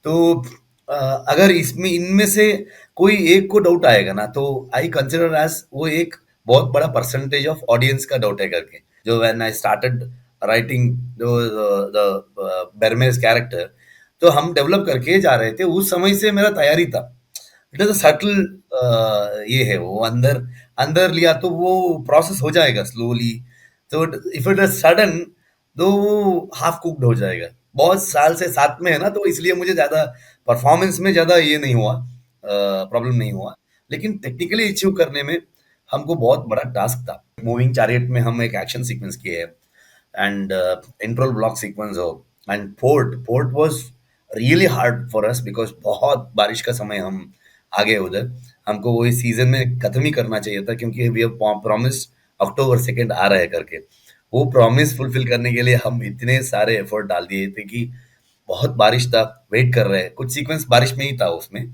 तो अ, अगर इसमें इनमें से कोई एक को डाउट आएगा ना, तो आई कंसिडर एज वो एक बहुत बड़ा परसेंटेज ऑफ ऑडियंस का डाउट है करके। जो when I started writing the Berme's character, तो हम डेवलप करके जा रहे थे, उस समय से मेरा तैयारी था। इट इज अ सटल, ये है वो अंदर अंदर लिया तो वो प्रोसेस हो जाएगा स्लोली। तो इफ इट इज सडन, तो वो हाफ कुक्ड हो जाएगा। बहुत साल से साथ में है ना, तो इसलिए मुझे ज्यादा परफॉर्मेंस में ज्यादा ये नहीं हुआ, प्रॉब्लम नहीं हुआ। लेकिन टेक्निकली अचीव करने में हमको बहुत बड़ा टास्क था। मूविंग चैरियट में हम एक एक्शन सीक्वेंस किए हैं, and इंट्रोल ब्लॉक सीक्वेंस हो, and fort was really hard for us because बहुत बारिश का समय हम आ गए उधर। हमको वो इस सीजन में खत्म ही करना चाहिए था, क्योंकि वी हैव प्रॉमिस्ड अक्टूबर 2 आ रहा है करके। वो प्रॉमिस फुलफिल करने के लिए हम इतने सारे एफर्ट डाल दिए थे कि बहुत बारिश था, वेट कर रहे हैं, कुछ सीक्वेंस बारिश में ही था उसमें।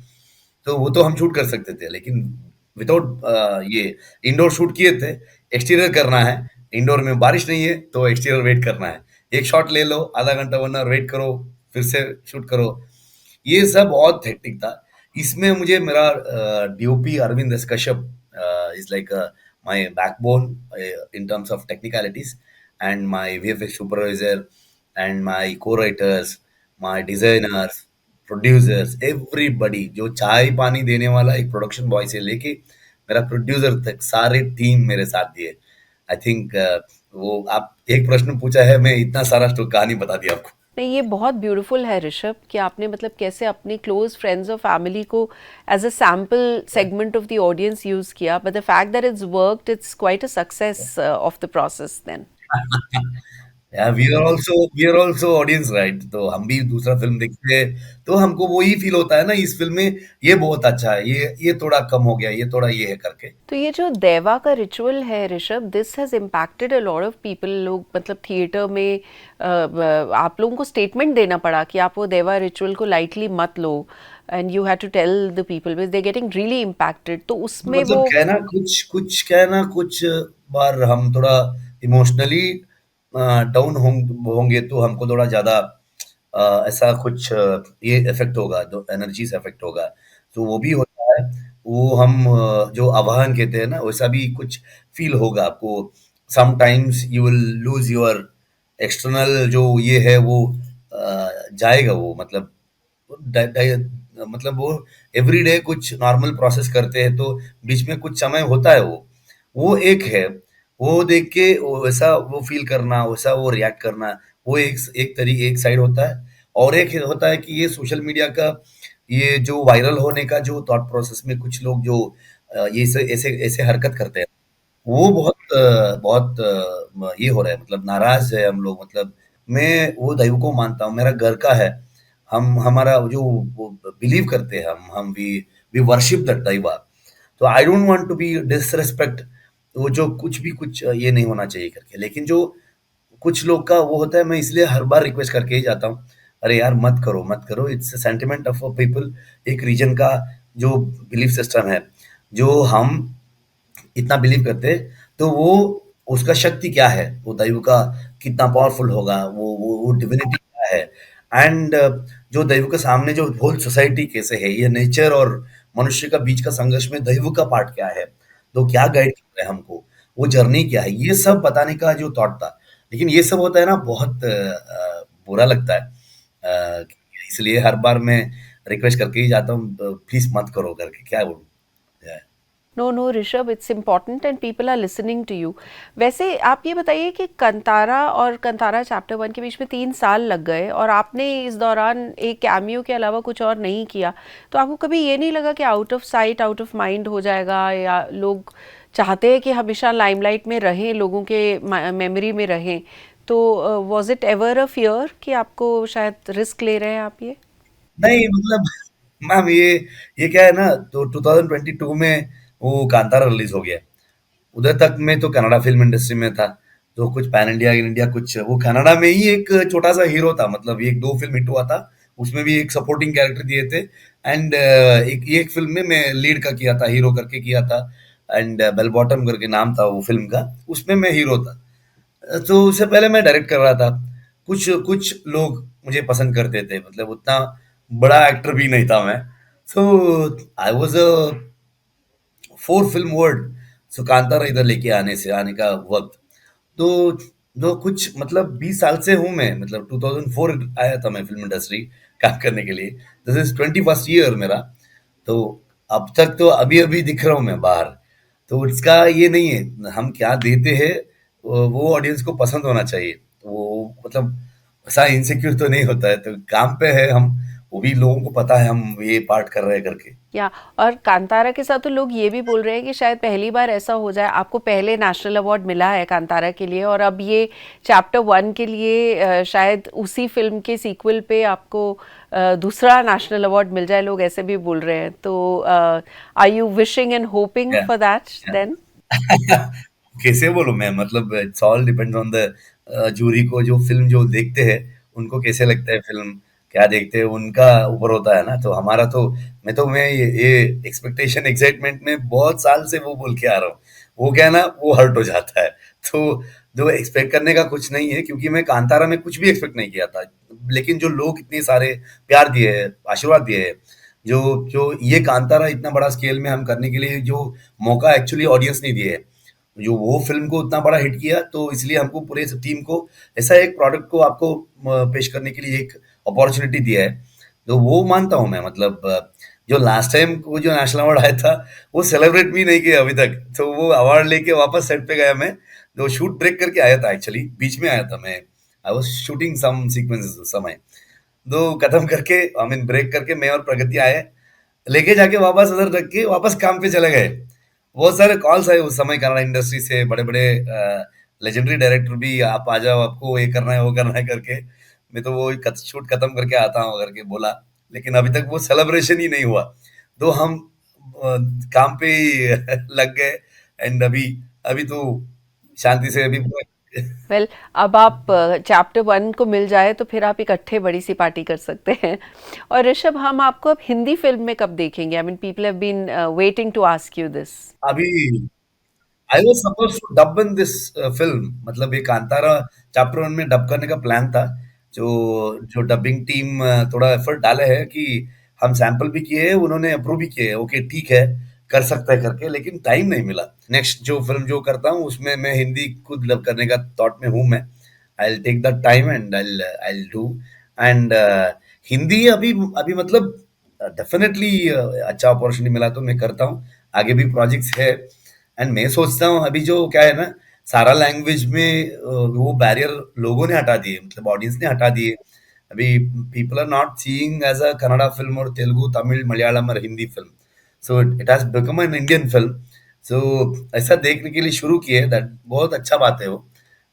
तो वो तो हम शूट कर सकते थे, लेकिन विदाउट ये इंडोर शूट किए थे। एक्सटीरियर करना है, इंडोर में बारिश नहीं है, तो एक्सटीरियर वेट करना है। एक शॉट ले लो, आधा घंटा 1 आवर वेट करो, फिर से शूट करो। ये सब बहुत हेक्टिक था। इसमें मुझे मेरा DOP Arvind S Kashyap is like my backbone in terms of technicalities, and my VFX supervisor, and my co-writers, my designers, producers, everybody. जो चाय पानी देने वाला एक प्रोडक्शन बॉय से लेके मेरा प्रोड्यूसर तक, सारे टीम मेरे साथ दिए। आई थिंक वो आप एक प्रश्न पूछा है, मैं इतना सारा कहानी बता दिया आपको। नहीं, ये बहुत ब्यूटीफुल है ऋषभ कि आपने मतलब कैसे अपने क्लोज फ्रेंड्स और फैमिली को as a sample segment of the audience use किया, but the fact that it's worked, it's quite a success of the process then. या we are also audience, right? तो हम भी दूसरा फिल्म देखते हैं, तो हमको वही फील होता है ना, इस फिल्म में ये बहुत अच्छा है, ये थोड़ा कम हो गया, ये थोड़ा ये है करके। तो ये जो देवा का रिचुअल है Rishabh, this has impacted a lot of people. लोग मतलब थिएटर में आप लोगों को स्टेटमेंट देना पड़ा कि आप वो देवा रिचुअल को लाइटली मत लो, and you had to tell the people because they getting really impacted. तो उसमें मतलब वो कहना कुछ बार हम थोड़ा इमोशनली डाउन होंगे, तो हमको थोड़ा ज्यादा ऐसा कुछ ये इफेक्ट होगा, जो एनर्जी से इफेक्ट होगा, तो वो भी होता है। वो हम जो आवाहन कहते हैं ना, वैसा भी कुछ फील होगा आपको। Sometimes you will lose your external जो ये है, वो जाएगा वो, मतलब डाय- डाय- मतलब वो एवरीडे कुछ नॉर्मल प्रोसेस करते हैं, तो बीच में कुछ समय होता है, वो एक है। वो देख के वो वैसा वो फील करना, वैसा वो रिएक्ट करना, वो एक साइड होता है। और एक होता है कि ये सोशल मीडिया का ये जो वायरल होने का जो थॉट प्रोसेस में कुछ लोग जो ये ऐसे ऐसे ऐसे हरकत करते हैं, वो बहुत ये हो रहा है, मतलब नाराज है हम लोग। मतलब मैं वो दैव को मानता हूँ, मेरा घर का है। हम हमारा जो वो बिलीव करते हैं, हम वी वर्शिप दैट दैवा। तो I don't want to be disrespect, वो जो कुछ भी कुछ ये नहीं होना चाहिए करके। लेकिन जो कुछ लोग का वो होता है, मैं इसलिए हर बार रिक्वेस्ट करके ही जाता हूँ, अरे यार मत करो मत करो। इट्स सेंटिमेंट ऑफ पीपल, एक रीजन का जो बिलीफ सिस्टम है, जो हम इतना बिलीव करते हैं, तो वो उसका शक्ति क्या है, वो दैव का कितना पावरफुल होगा, वो डिविनिटी क्या है। एंड जो दैव के सामने जो होल सोसाइटी कैसे है, ये नेचर और मनुष्य का बीच का संघर्ष में दैव का पार्ट क्या है, तो क्या गाइड कर रहा है हमको, वो जर्नी क्या है, ये सब बताने का जो थॉट था। लेकिन ये सब होता है ना, बहुत बुरा लगता है। इसलिए हर बार मैं रिक्वेस्ट करके ही जाता हूँ, प्लीज मत करो करके, क्या बोलूं। Yeah. No no Rishab, it's important and people are listening to you. वैसे आप ये बताइए कि कंतारा और कंतारा चैप्टर 1 के बीच में 3 साल लग गए और आपने इस दौरान एक कैमियो के अलावा कुछ और नहीं किया, तो आपको कभी ये नहीं लगा कि out of sight out of mind हो जाएगा, या लोग चाहते हैं कि हमेशा लाइमलाइट में रहें, लोगों के मेमोरी में रहें, तो was it ever a fear कि आपको शायद रिस्क ले रहे हैं आप ये? नहीं मतलब मैम, ये क्या है ना, तो 2022 में वो कांतारा रिलीज हो गया। उधर तक मैं तो कनाडा फिल्म इंडस्ट्री में था, तो कुछ पैन इंडिया इंडिया कुछ वो कनाडा में ही एक छोटा सा हीरो था, मतलब एक दो फिल्म हिट हुआ था, उसमें भी एक सपोर्टिंग कैरेक्टर दिए थे। एंड एक फिल्म में मैं लीड का किया था, हीरो करके किया था। एंड बेल बॉटम करके नाम था वो फिल्म का, उसमें मैं हीरो था। तो उससे पहले मैं डायरेक्ट कर रहा था। कुछ कुछ लोग मुझे पसंद करते थे, मतलब उतना बड़ा एक्टर भी नहीं था मैं। So I was a 4 film word. So Kantara इधर लेके आने का वक्त, तो जो कुछ मतलब 20 साल से हूँ मैं, मतलब 2004 आया था मैं फिल्म इंडस्ट्री काम करने के लिए। दिस इज 21st ईयर मेरा। तो अब तक तो अभी अभी दिख रहा हूँ मैं बाहर। तो इसका ये नहीं है हम क्या देते हैं, वो ऑडियंस को पसंद होना चाहिए। तो वो मतलब ऐसा इनसिक्योर तो नहीं होता है, तो काम पे है हम, वो भी लोगों को पता है हम ये पार्ट कर रहे हैं करके। या और कांतारा के साथ तो लोग ये भी बोल रहे हैं कि शायद पहली बार ऐसा हो जाए, आपको पहले नेशनल अवार्ड मिला है कांतारा के लिए, और अब ये चैप्टर 1 के लिए शायद उसी फिल्म के सीक्वल पे आपको दूसरा नेशनल अवार्ड मिल जाए, लोग ऐसे भी बोल रहे हैं। तो are you wishing and hoping Yeah, for that yeah. Then? कैसे बोलूं मैं, मतलब it's all depends on the jury को, जो फिल्म जो देखते हैं उनको कैसे लगता है फिल्म, क्या देखते हैं उनका ऊपर होता है ना। तो हमारा तो मैं ये एक्सपेक्टेशन एक्साइटमेंट में बहुत साल से वो बोल के आ रहा हूँ, वो क्या है ना, वो हर्ट हो जाता है। तो जो एक्सपेक्ट करने का कुछ नहीं है, क्योंकि मैं कांतारा में कुछ भी एक्सपेक्ट नहीं किया था। लेकिन जो लोग इतने सारे प्यार दिए हैं, आशीर्वाद दिए हैं, जो जो ये कांतारा इतना बड़ा स्केल में हम करने के लिए जो मौका एक्चुअली ऑडियंस ने दिए है, जो वो फिल्म को उतना बड़ा हिट किया, तो इसलिए हमको पूरे टीम को ऐसा एक प्रोडक्ट को आपको पेश करने के लिए एक अपॉर्चुनिटी दिया है। तो वो मानता हूँ मैं, मतलब जो लास्ट टाइम को जो नेशनल अवार्ड आया था, वो सेलिब्रेट भी नहीं किया अभी तक। तो वो अवार्ड लेके वापस सेट पे गया मैं, तो शूट ब्रेक करके आया था, एक्चुअली बीच में आया था मैं। I was shooting some sequences उस समय, तो खत्म करके आई मीन ब्रेक करके मैं और प्रगति आए, लेके जाके वापस उधर रख के वापस काम पे चले गए। बहुत सारे कॉल्स आए उस समय कन्नड़ा इंडस्ट्री से, बड़े बड़े लेजेंडरी डायरेक्टर भी, आप आ जाओ, आपको ये करना है वो करना है करके। मैं तो वो शूट खत्म करके आता हूँ करके बोला, लेकिन अभी तक वो सेलिब्रेशन ही नहीं हुआ। तो हम काम पे ही लग गए। एंड अभी अभी तो शांति से अभी वेल, अब आप चैप्टर 1 को मिल जाए तो फिर आप इकट्ठे बड़ी सी पार्टी कर सकते हैं। और ऋषभ, हम आपको अब हिंदी फिल्म में कब देखेंगे? I mean people have been waiting to ask you this. अभी I was supposed to dub in this film, मतलब ये कांतारा चैप्टर 1 में डब करने का प्लान था। जो जो डबिंग टीम थोड़ा एफर्ट डाले हैं कि हम सैंपल भी किए हैं, उन्होंने अप्रूव भी किए हैं, ओके ठीक है कर सकता है करके, लेकिन टाइम नहीं मिला। नेक्स्ट जो फिल्म जो करता हूँ उसमें मैं हिंदी खुद डब करने का थॉट में हूँ मैं। I will take that time and I will do. And Hindi अभी अभी मतलब डेफिनेटली अच्छा अपॉर्चुनिटी मिला तो मैं करता हूँ। आगे भी प्रोजेक्ट्स है। एंड मैं सोचता हूँ अभी जो क्या है ना, सारा लैंग्वेज में वो बैरियर लोगों ने हटा दिए, मतलब ऑडियंस ने हटा दिए। अभी people are not seeing as a Kannada film और तेलुगु तमिल मलयालम और Hindi film. So it has become an Indian film. So ऐसा देखने के लिए शुरू किए, दैट बहुत अच्छा बात है वो।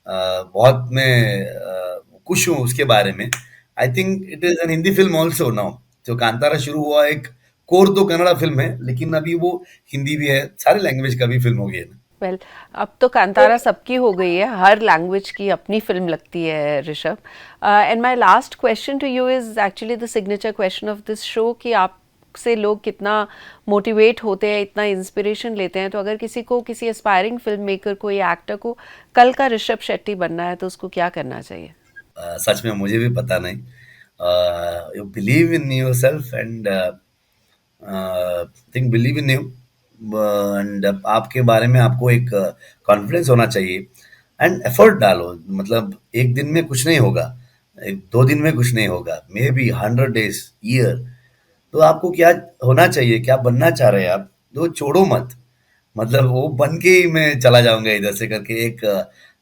बहुत मैं खुश हूँ उसके बारे में। I think it is an Hindi film also now. जो कांतारा शुरू हुआ एक कोर तो कन्नड़ा फिल्म है, लेकिन अभी वो हिंदी भी है, सारे लैंग्वेज का भी फिल्म हो गई है ना। वेल, अब तो कांतारा सबकी हो गई है, हर लैंग्वेज की अपनी फिल्म लगती है Rishab. And my last question to you is actually the signature question of this show, कि आपसे लोग कितना मोटिवेट होते हैं, इतना इंस्पिरेशन लेते हैं। तो अगर किसी को, किसी एस्पायरिंग फिल्म मेकर को या एक्टर को कल का ऋषभ शेट्टी बनना है, तो उसको क्या करना चाहिए? सच में मुझे भी पता नहीं। You believe in your self and think believe in you. And आपके बारे में आपको एक कॉन्फिडेंस होना चाहिए। एंड एफर्ट डालो, मतलब एक दिन में कुछ नहीं होगा। दो दिन में कुछ नहीं होगा, मे बी 100 days, ईयर। तो आपको क्या होना चाहिए, क्या बनना चाह रहे हैं आप, तो छोड़ो मत। मतलब वो बन के ही मैं चला जाऊंगा इधर से करके,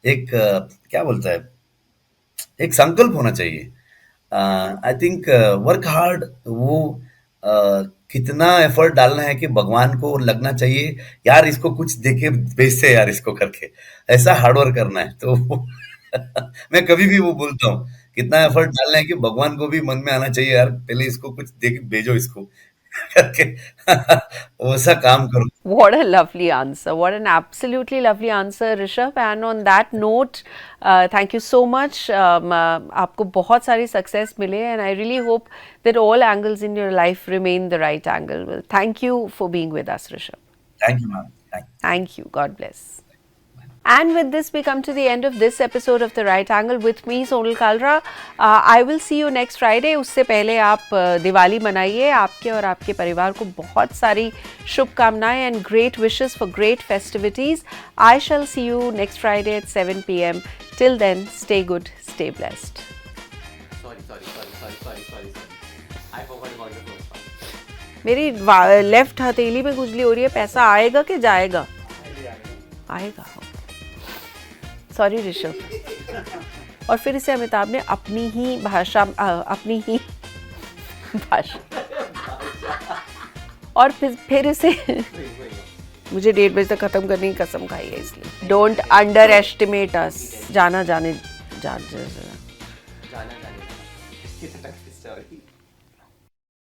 एक क्या बोलता है, एक संकल्प होना चाहिए। आई थिंक वर्क हार्ड, वो कितना एफर्ट डालना है कि भगवान को लगना चाहिए यार इसको कुछ देके भेजते यार इसको करके, ऐसा हार्ड वर्क करना है। तो मैं कभी भी वो बोलता हूँ, कितना एफर्ट डालना है कि भगवान को भी मन में आना चाहिए यार, पहले इसको कुछ दे के भेजो इसको करके वैसा काम करो। What a lovely answer. What an absolutely lovely answer, Rishabh. And on that note, thank you so much. आपको बहुत सारी success मिले, and I really hope that all angles in your life remain the right angle. Well, thank you for being with us, Rishabh. Thank you ma'am, thank Thank you. God bless. And with this, we come to the end of this episode of The Right Angle with me, Sonal Kalra. I will see you next Friday. उससे पहले आप दिवाली मनाइए, आपके और आपके परिवार को बहुत सारी शुभकामनाएं and great wishes for great festivities. I shall see you next Friday at 7 p.m. Till then, stay good, stay blessed. Sorry. I forgot about the first part. मेरी लेफ्ट हथेली में खुजली हो रही है, पैसा आएगा कि जाएगा? आएगा। सॉरी ऋषभ। और फिर इसे अमिताभ ने अपनी ही भाषा और फिर इसे मुझे 1:30 बजे तक खत्म करने की कसम खाई है, इसलिए डोंट अंडर एस्टिमेट अस। जाना